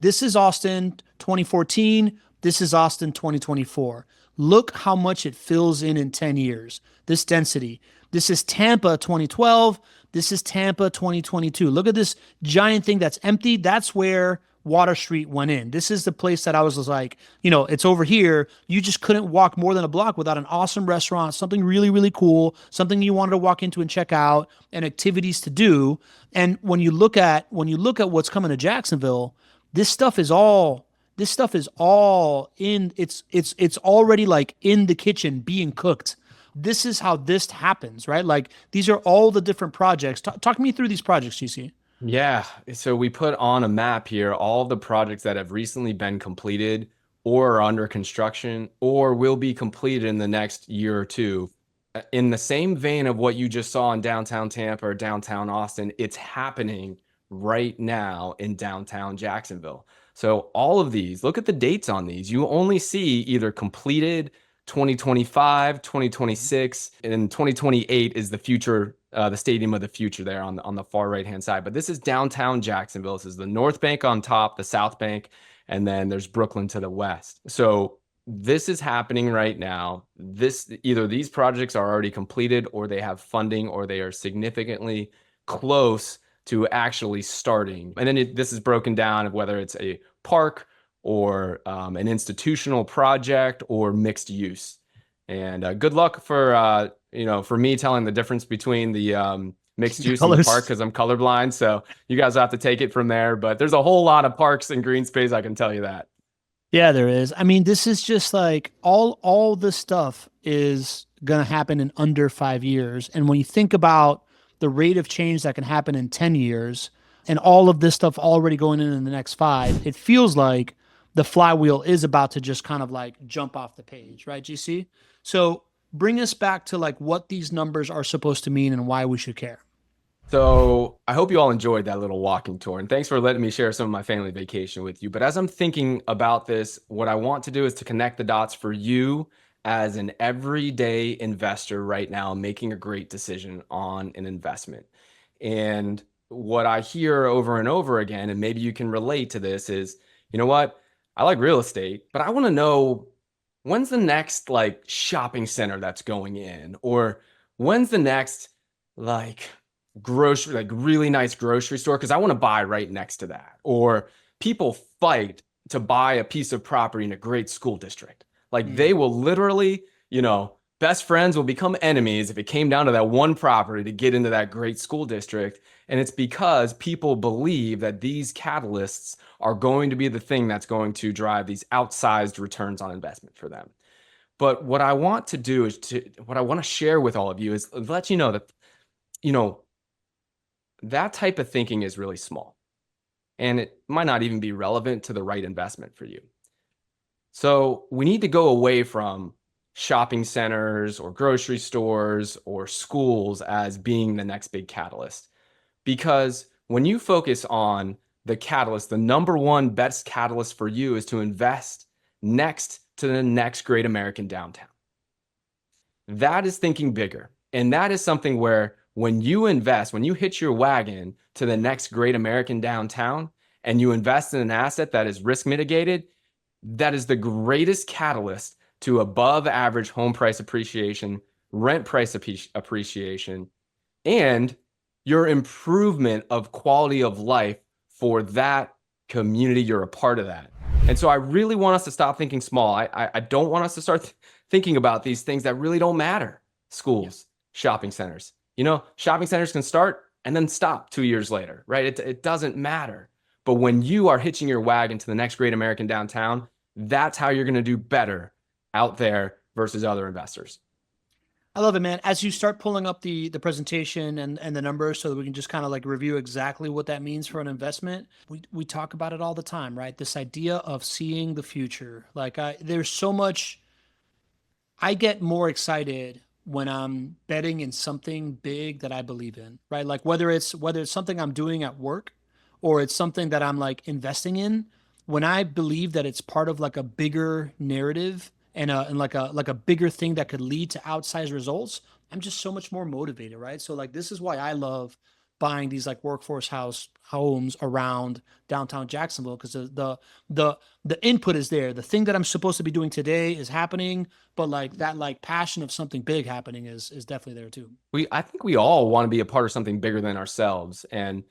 This is Austin 2014. This is Austin 2024. Look how much it fills in 10 years. This density. This is Tampa 2012. This is Tampa 2022. Look at this giant thing that's empty. That's where Water Street went in. This is the place that I was like, it's over here. You just couldn't walk more than a block without an awesome restaurant, something really, really cool, something you wanted to walk into and check out, and activities to do. And when you look at what's coming to Jacksonville, this stuff is all this stuff is all in it's already like in the kitchen being cooked. This is how this happens, right? Like these are all the different projects. Talk me through these projects, GC. Yeah, so we put on a map here all the projects that have recently been completed or are under construction or will be completed in the next year or two. In the same vein of what you just saw in downtown Tampa or downtown Austin, it's happening right now in downtown Jacksonville. So all of these, look at the dates on these. You only see either completed 2025, 2026, and 2028 is the future, the stadium of the future there on the far right hand side. But this is downtown Jacksonville. This is the North Bank on top, the South Bank, and then there's Brooklyn to the west. So this is happening right now. This either these projects are already completed or they have funding or they are significantly close to actually starting. And then this is broken down of whether it's a park or an institutional project or mixed use. And good luck for me telling the difference between the mixed use and the park Colors. because I'm colorblind. So you guys have to take it from there. But there's a whole lot of parks and green space, I can tell you that. Yeah, there is. I mean, this is just like all this stuff is gonna happen in under 5 years. And when you think about the rate of change that can happen in 10 years and all of this stuff already going in the next five, it feels like the flywheel is about to just kind of like jump off the page, right, GC? So bring us back to like what these numbers are supposed to mean and why we should care. So I hope you all enjoyed that little walking tour, and thanks for letting me share some of my family vacation with you. But as I'm thinking about this, what I want to do is to connect the dots for you as an everyday investor right now making a great decision on an investment. And what I hear over and over again, and maybe you can relate to this, is you know what? I like real estate, but I want to know when's the next like shopping center that's going in, or when's the next like grocery, like really nice grocery store, because I want to buy right next to that. Or people fight to buy a piece of property in a great school district. Like they Mm. will literally, best friends will become enemies if it came down to that one property to get into that great school district. And it's because people believe that these catalysts are going to be the thing that's going to drive these outsized returns on investment for them. But what I want to do is what I want to share with all of you is let you know that, you know, that type of thinking is really small and it might not even be relevant to the right investment for you. So we need to go away from shopping centers or grocery stores or schools as being the next big catalyst. Because when you focus on the catalyst, the number one best catalyst for you is to invest next to the next great American downtown. That is thinking bigger. And that is something where when you invest, when you hitch your wagon to the next great American downtown and you invest in an asset that is risk mitigated, that is the greatest catalyst to above average home price appreciation, rent price appreciation, and your improvement of quality of life for that community. You're a part of that. And so I really want us to stop thinking small. I don't want us to start thinking about these things that really don't matter. Schools, shopping centers. Shopping centers can start and then stop 2 years later, right? It doesn't matter. But when you are hitching your wagon to the next great American downtown, that's how you're going to do better out there versus other investors. I love it, man. As you start pulling up the presentation and the numbers so that we can just kind of like review exactly what that means for an investment, we talk about it all the time, right? This idea of seeing the future. Like there's so much I get more excited when I'm betting in something big that I believe in, right? Like whether it's something I'm doing at work or it's something that I'm like investing in, when I believe that it's part of like a bigger narrative and like a bigger thing that could lead to outsized results, I'm just so much more motivated, right? So like this is why I love buying these like workforce homes around downtown Jacksonville because the input is there. The thing that I'm supposed to be doing today is happening, but like that like passion of something big happening is definitely there too. I think we all want to be a part of something bigger than ourselves. And,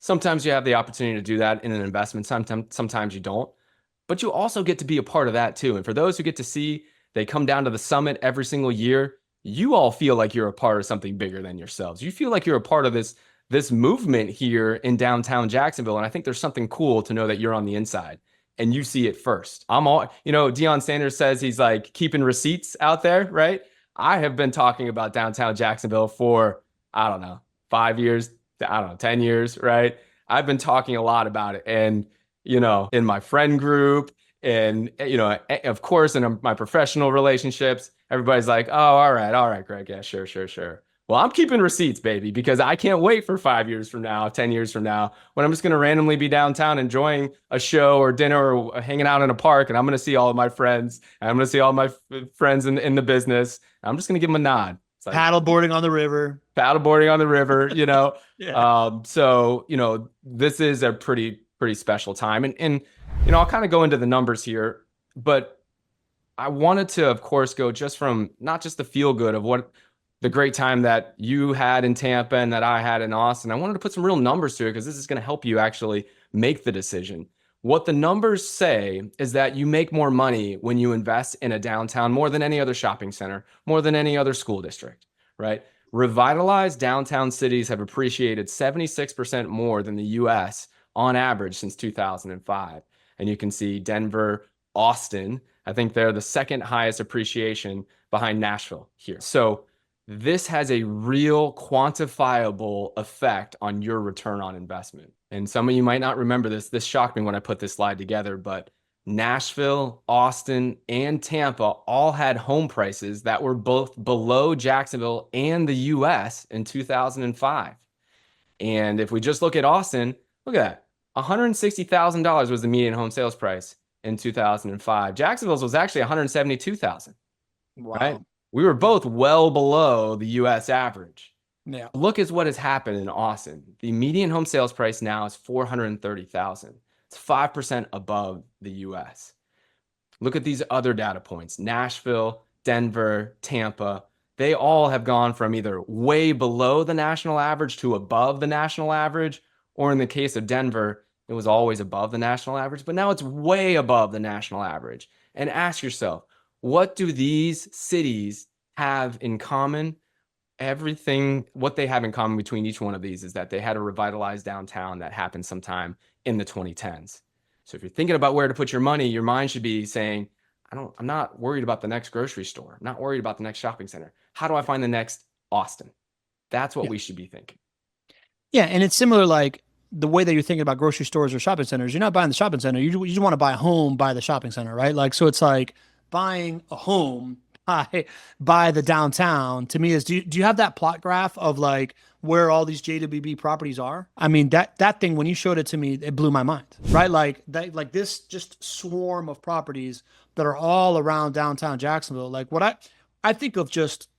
sometimes you have the opportunity to do that in an investment. Sometimes you don't, but you also get to be a part of that too. And for those who get to see, they come down to the summit every single year. You all feel like you're a part of something bigger than yourselves. You feel like you're a part of this movement here in downtown Jacksonville. And I think there's something cool to know that you're on the inside and you see it first. Deion Sanders says he's like keeping receipts out there, right? I have been talking about downtown Jacksonville for, I don't know, 5 years, I don't know, 10 years, right? I've been talking a lot about it. And, in my friend group and, of course, in my professional relationships, everybody's like, oh, all right, Greg. Yeah, sure. Well, I'm keeping receipts, baby, because I can't wait for 5 years from now, 10 years from now, when I'm just going to randomly be downtown enjoying a show or dinner or hanging out in a park. And I'm going to see all of my friends. And I'm going to see all my friends in the business. I'm just going to give them a nod. It's like Paddleboarding on the river. Paddleboarding on the river, Yeah. So, this is a pretty special time. And I'll kind of go into the numbers here, but I wanted to, of course, go just from not just the feel good of what the great time that you had in Tampa and that I had in Austin. I wanted to put some real numbers to it because this is going to help you actually make the decision. What the numbers say is that you make more money when you invest in a downtown more than any other shopping center, more than any other school district, right? Revitalized downtown cities have appreciated 76% more than the US on average since 2005. And you can see Denver, Austin, I think they're the second highest appreciation behind Nashville here. So this has a real quantifiable effect on your return on investment. And some of you might not remember this. This shocked me when I put this slide together, but Nashville, Austin, and Tampa all had home prices that were both below Jacksonville and the US in 2005. And if we just look at Austin, look at that. $160,000 was the median home sales price in 2005. Jacksonville's was actually $172,000. Wow. Right? We were both well below the US average. Yeah. Look at what has happened in Austin. The median home sales price now is $430,000. It's 5% above the US. Look at these other data points. Nashville, Denver, Tampa, they all have gone from either way below the national average to above the national average, or in the case of Denver, it was always above the national average, but now it's way above the national average. And ask yourself, what do these cities have in common? What they have in common between each one of these is that they had a revitalized downtown that happened sometime in the 2010s. So if you're thinking about where to put your money, your mind should be saying, I'm not worried about the next grocery store. I'm not worried about the next shopping center. How do I find the next Austin? That's what we should be thinking. Yeah, and it's similar like the way that you're thinking about grocery stores or shopping centers. You're not buying the shopping center. You just want to buy a home by the shopping center, right? Like, so it's like buying a home by the downtown to me is, do you have that plot graph of like where all these JWB properties are? I mean, that thing, when you showed it to me, it blew my mind, right? Like this just swarm of properties that are all around downtown Jacksonville. Like what I think of just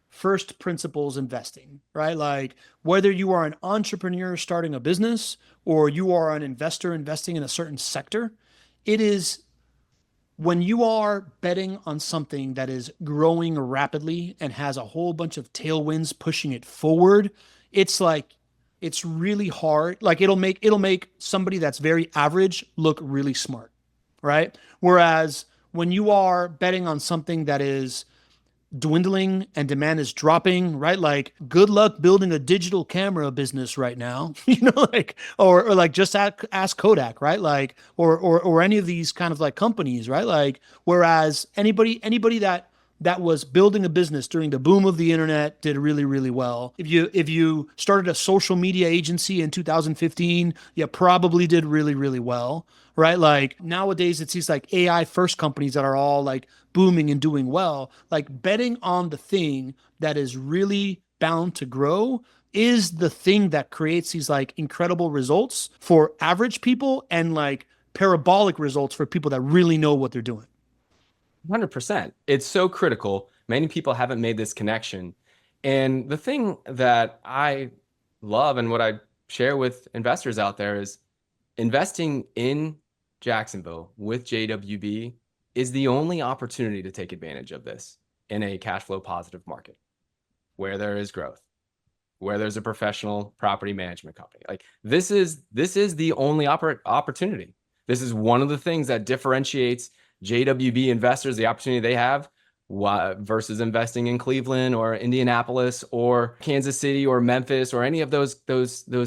first principles investing, right? Like whether you are an entrepreneur starting a business or you are an investor investing in a certain sector, it is when you are betting on something that is growing rapidly and has a whole bunch of tailwinds pushing it forward, it's like, it's really hard. Like it'll make somebody that's very average look really smart, right? Whereas when you are betting on something that is dwindling and demand is dropping, right? Like good luck building a digital camera business right now, like, or like just ask Kodak, right? Like, or any of these kind of like companies, right? Like, whereas anybody that was building a business during the boom of the internet did really, really well. If you started a social media agency in 2015, you probably did really, really well, right? Like nowadays it's these like AI first companies that are all like booming and doing well. Like betting on the thing that is really bound to grow is the thing that creates these like incredible results for average people and like parabolic results for people that really know what they're doing. 100%. It's so critical. Many people haven't made this connection. And the thing that I love and what I share with investors out there is investing in Jacksonville with JWB is the only opportunity to take advantage of this in a cash flow positive market where there is growth, where there's a professional property management company. Like this is the only opportunity. This is one of the things that differentiates JWB investors, the opportunity they have versus investing in Cleveland or Indianapolis or Kansas City or Memphis or any of those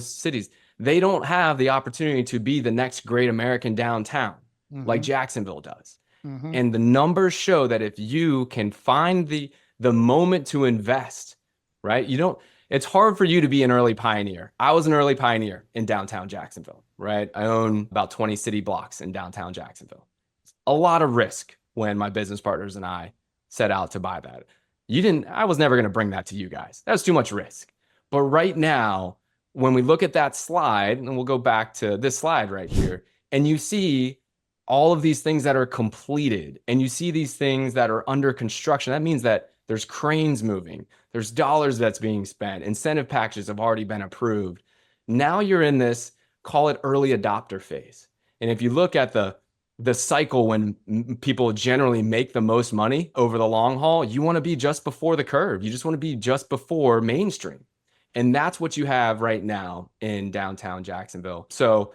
cities. They don't have the opportunity to be the next great American downtown like Jacksonville does. And the numbers show that if you can find the moment to invest, right? It's hard for you to be an early pioneer. I was an early pioneer in downtown Jacksonville, right? I own about 20 city blocks in downtown Jacksonville. A lot of risk when my business partners and I set out to buy that. I was never going to bring that to you guys. That was too much risk. But right now, when we look at that slide, and we'll go back to this slide right here, and you see all of these things that are completed, and you see these things that are under construction, that means that there's cranes moving, there's dollars that's being spent, incentive packages have already been approved. Now you're in this, call it early adopter phase. And if you look at the cycle when people generally make the most money over the long haul, you want to be just before the curve. You just want to be just before mainstream. And that's what you have right now in downtown Jacksonville. So